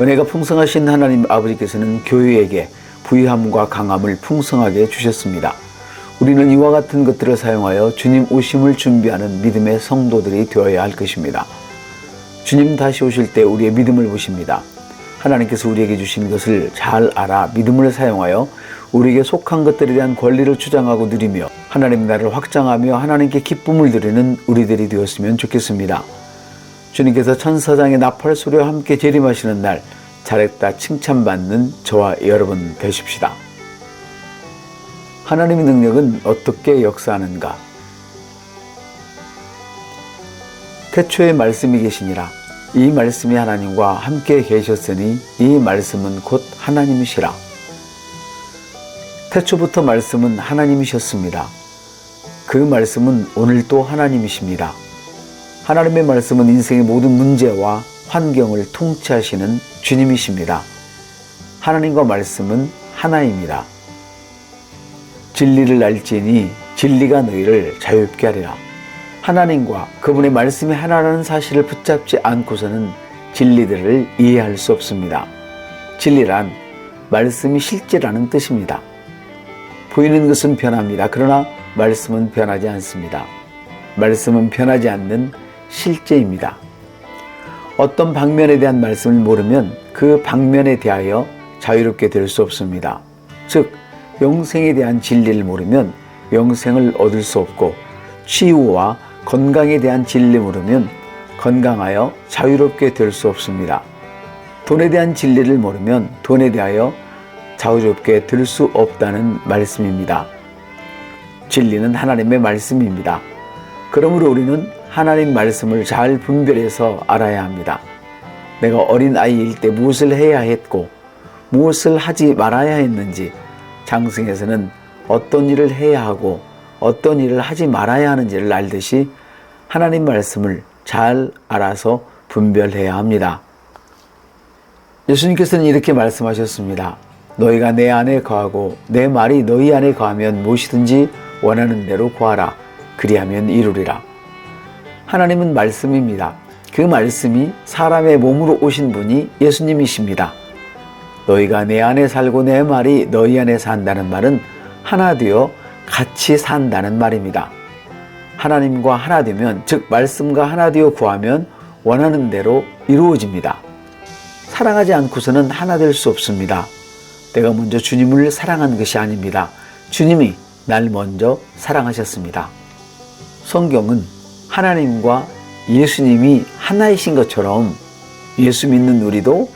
은혜가 풍성하신 하나님 아버지께서는 교회에게 부유함과 강함을 풍성하게 주셨습니다. 우리는 이와 같은 것들을 사용하여 주님 오심을 준비하는 믿음의 성도들이 되어야 할 것입니다. 주님 다시 오실 때 우리의 믿음을 보십니다. 하나님께서 우리에게 주신 것을 잘 알아 믿음을 사용하여 우리에게 속한 것들에 대한 권리를 주장하고 누리며 하나님 나라를 확장하며 하나님께 기쁨을 드리는 우리들이 되었으면 좋겠습니다. 주님께서 천사장의 나팔 소리와 함께 재림하시는 날 잘했다 칭찬받는 저와 여러분 되십시다. 하나님의 능력은 어떻게 역사하는가? 태초에 말씀이 계시니라. 이 말씀이 하나님과 함께 계셨으니 이 말씀은 곧 하나님이시라. 태초부터 말씀은 하나님이셨습니다. 그 말씀은 오늘도 하나님이십니다. 하나님의 말씀은 인생의 모든 문제와 환경을 통치하시는 주님이십니다. 하나님과 말씀은 하나입니다. 진리를 알지니 진리가 너희를 자유롭게 하리라. 하나님과 그분의 말씀이 하나라는 사실을 붙잡지 않고서는 진리들을 이해할 수 없습니다. 진리란 말씀이 실제라는 뜻입니다. 보이는 것은 변합니다. 그러나 말씀은 변하지 않습니다. 말씀은 변하지 않는 실제입니다. 어떤 방면에 대한 말씀을 모르면 그 방면에 대하여 자유롭게 될 수 없습니다. 즉 영생에 대한 진리를 모르면 영생을 얻을 수 없고 치유와 건강에 대한 진리를 모르면 건강하여 자유롭게 될 수 없습니다. 돈에 대한 진리를 모르면 돈에 대하여 자유롭게 될 수 없다는 말씀입니다. 진리는 하나님의 말씀입니다. 그러므로 우리는 하나님 말씀을 잘 분별해서 알아야 합니다. 내가 어린 아이일 때 무엇을 해야 했고 무엇을 하지 말아야 했는지, 장성에서는 어떤 일을 해야 하고 어떤 일을 하지 말아야 하는지를 알듯이 하나님 말씀을 잘 알아서 분별해야 합니다. 예수님께서는 이렇게 말씀하셨습니다. 너희가 내 안에 거하고 내 말이 너희 안에 거하면 무엇이든지 원하는 대로 구하라. 그리하면 이루리라. 하나님은 말씀입니다. 그 말씀이 사람의 몸으로 오신 분이 예수님이십니다. 너희가 내 안에 살고 내 말이 너희 안에 산다는 말은 하나 되어 같이 산다는 말입니다. 하나님과 하나 되면, 즉 말씀과 하나 되어 구하면 원하는 대로 이루어집니다. 사랑하지 않고서는 하나 될 수 없습니다. 내가 먼저 주님을 사랑한 것이 아닙니다. 주님이 날 먼저 사랑하셨습니다. 성경은 하나님과 예수님이 하나이신 것처럼 예수 믿는 우리도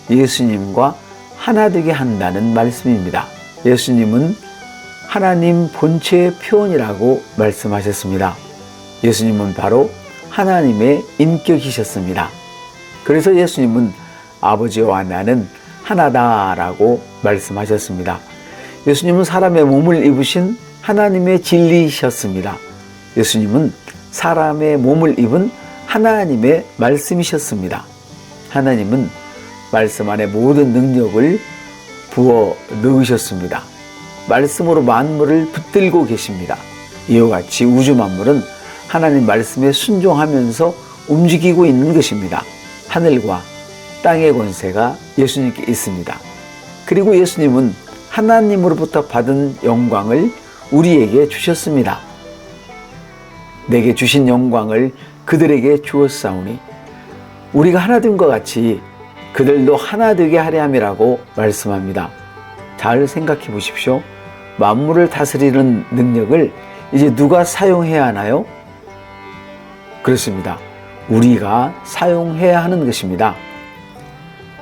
예수님과 하나 되게 한다는 말씀입니다. 예수님은 하나님 본체의 표현이라고 말씀하셨습니다. 예수님은 바로 하나님의 인격이셨습니다. 그래서 예수님은 아버지와 나는 하나다라고 말씀하셨습니다. 예수님은 사람의 몸을 입으신 하나님의 진리이셨습니다. 예수님은 사람의 몸을 입은 하나님의 말씀이셨습니다. 하나님은 말씀 안에 모든 능력을 부어 넣으셨습니다. 말씀으로 만물을 붙들고 계십니다. 이와 같이 우주 만물은 하나님 말씀에 순종하면서 움직이고 있는 것입니다. 하늘과 땅의 권세가 예수님께 있습니다. 그리고 예수님은 하나님으로부터 받은 영광을 우리에게 주셨습니다. 내게 주신 영광을 그들에게 주었사오니 우리가 하나 된 것 같이 그들도 하나 되게 하려 함이라고 말씀합니다. 잘 생각해 보십시오. 만물을 다스리는 능력을 이제 누가 사용해야 하나요? 그렇습니다. 우리가 사용해야 하는 것입니다.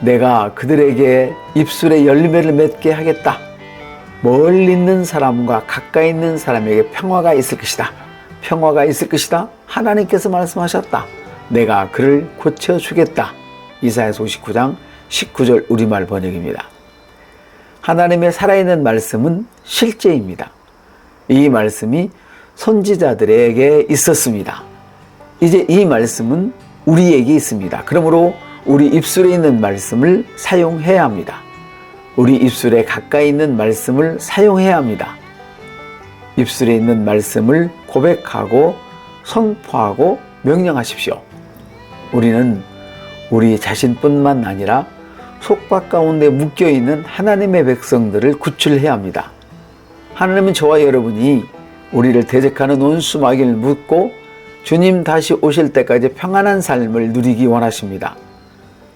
내가 그들에게 입술에 열매를 맺게 하겠다. 멀리 있는 사람과 가까이 있는 사람에게 평화가 있을 것이다. 평화가 있을 것이다. 하나님께서 말씀하셨다. 내가 그를 고쳐주겠다. 이사야서 59장 19절 우리말 번역입니다. 하나님의 살아있는 말씀은 실제입니다. 이 말씀이 선지자들에게 있었습니다. 이제 이 말씀은 우리에게 있습니다. 그러므로 우리 입술에 있는 말씀을 사용해야 합니다. 우리 입술에 가까이 있는 말씀을 사용해야 합니다. 입술에 있는 말씀을 고백하고 선포하고 명령하십시오. 우리는 우리 자신뿐만 아니라 속박 가운데 묶여있는 하나님의 백성들을 구출해야 합니다. 하나님은 저와 여러분이 우리를 대적하는 온수 마귀를 묻고 주님 다시 오실 때까지 평안한 삶을 누리기 원하십니다.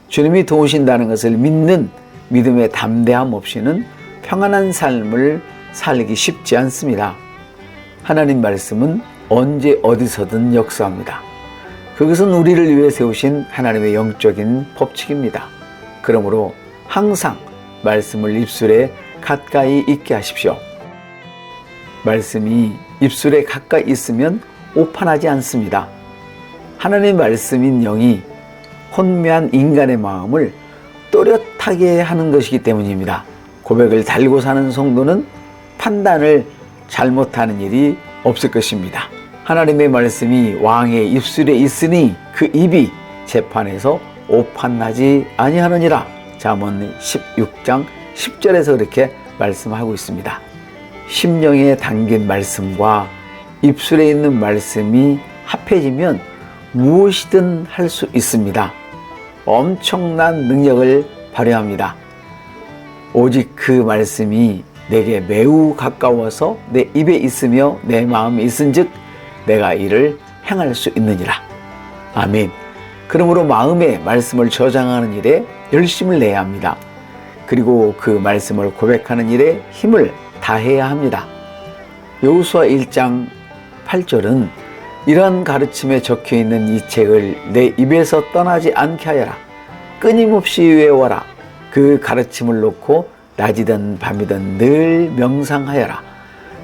주님이 도우신다는 것을 믿는 믿음의 담대함 없이는 평안한 삶을 살기 쉽지 않습니다. 하나님 말씀은 언제 어디서든 역사합니다. 그것은 우리를 위해 세우신 하나님의 영적인 법칙입니다. 그러므로 항상 말씀을 입술에 가까이 있게 하십시오. 말씀이 입술에 가까이 있으면 오판하지 않습니다. 하나님의 말씀인 영이 혼미한 인간의 마음을 또렷하게 하는 것이기 때문입니다. 고백을 달고 사는 성도는 판단을 잘못하는 일이 없을 것입니다. 하나님의 말씀이 왕의 입술에 있으니 그 입이 재판에서 오판나지 아니하느니라. 잠언 16장 10절에서 그렇게 말씀하고 있습니다. 심령에 담긴 말씀과 입술에 있는 말씀이 합해지면 무엇이든 할 수 있습니다. 엄청난 능력을 발휘합니다. 오직 그 말씀이 내게 매우 가까워서 내 입에 있으며 내 마음에 있은즉 내가 이를 행할 수 있느니라. 아멘. 그러므로 마음에 말씀을 저장하는 일에 열심을 내야 합니다. 그리고 그 말씀을 고백하는 일에 힘을 다해야 합니다. 여호수아 1장 8절은 이러한 가르침에 적혀있는 이 책을 내 입에서 떠나지 않게 하여라. 끊임없이 외워라. 그 가르침을 놓고 낮이든 밤이든 늘 명상하여라.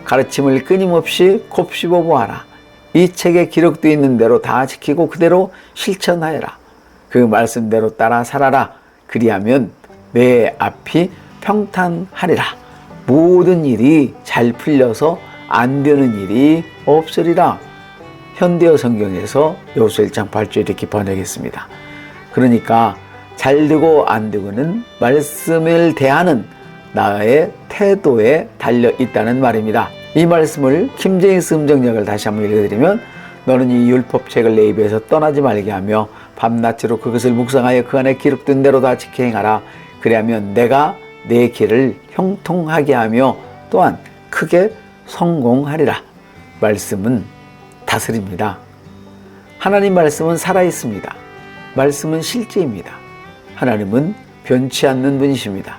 가르침을 끊임없이 곱씹어 보아라. 이 책에 기록되어 있는 대로 다 지키고 그대로 실천하여라. 그 말씀대로 따라 살아라. 그리하면 내 앞이 평탄하리라. 모든 일이 잘 풀려서 안 되는 일이 없으리라. 현대어 성경에서 여호수아 1장 8절 이렇게 번역했습니다. 그러니까 잘 되고 안 되고는 말씀을 대하는 나의 태도에 달려 있다는 말입니다. 이 말씀을 킴제임스 음정역을 다시 한번 읽어드리면 너는 이 율법책을 내 입에서 떠나지 말게 하며 밤낮으로 그것을 묵상하여 그 안에 기록된 대로 다 지켜 행하라. 그리하면 내가 내 길을 형통하게 하며 또한 크게 성공하리라. 말씀은 다스립니다. 하나님 말씀은 살아있습니다. 말씀은 실제입니다. 하나님은 변치 않는 분이십니다.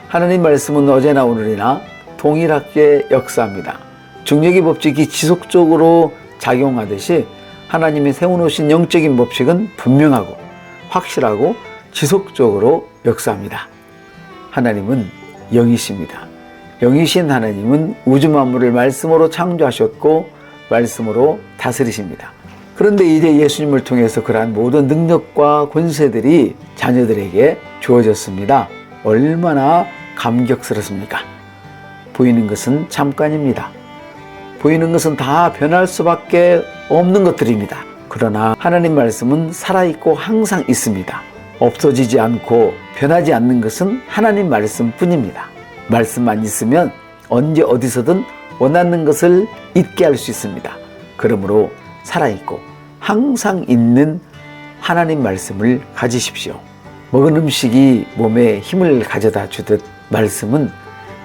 하나님 말씀은 어제나 오늘이나 동일하게 역사합니다. 중력의 법칙이 지속적으로 작용하듯이 하나님이 세워놓으신 영적인 법칙은 분명하고 확실하고 지속적으로 역사합니다. 하나님은 영이십니다. 영이신 하나님은 우주 만물을 말씀으로 창조하셨고 말씀으로 다스리십니다. 그런데 이제 예수님을 통해서 그러한 모든 능력과 권세들이 자녀들에게 주어졌습니다. 얼마나 감격스럽습니까? 보이는 것은 잠깐입니다. 보이는 것은 다 변할 수밖에 없는 것들입니다. 그러나 하나님 말씀은 살아있고 항상 있습니다. 없어지지 않고 변하지 않는 것은 하나님 말씀뿐입니다. 말씀만 있으면 언제 어디서든 원하는 것을 잊게 할 수 있습니다. 그러므로 살아있고 항상 있는 하나님 말씀을 가지십시오. 먹은 음식이 몸에 힘을 가져다 주듯 말씀은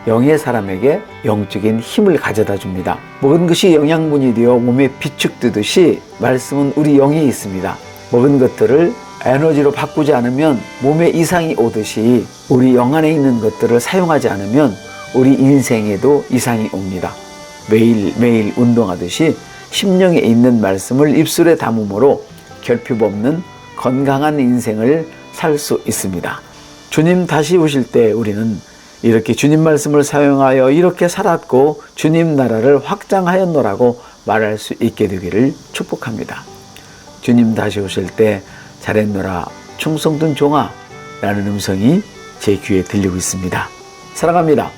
영의 사람에게 영적인 힘을 가져다 줍니다. 먹은 것이 영양분이 되어 몸에 비축되듯이 말씀은 우리 영에 있습니다. 먹은 것들을 에너지로 바꾸지 않으면 몸에 이상이 오듯이 우리 영 안에 있는 것들을 사용하지 않으면 우리 인생에도 이상이 옵니다. 매일매일 운동하듯이 심령에 있는 말씀을 입술에 담음으로 결핍 없는 건강한 인생을 살 수 있습니다. 주님 다시 오실 때 우리는 이렇게 주님 말씀을 사용하여 이렇게 살았고 주님 나라를 확장하였노라고 말할 수 있게 되기를 축복합니다. 주님 다시 오실 때 잘했노라 충성된 종아 라는 음성이 제 귀에 들리고 있습니다. 사랑합니다.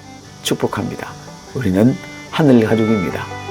축복합니다. 우리는 하늘 가족입니다.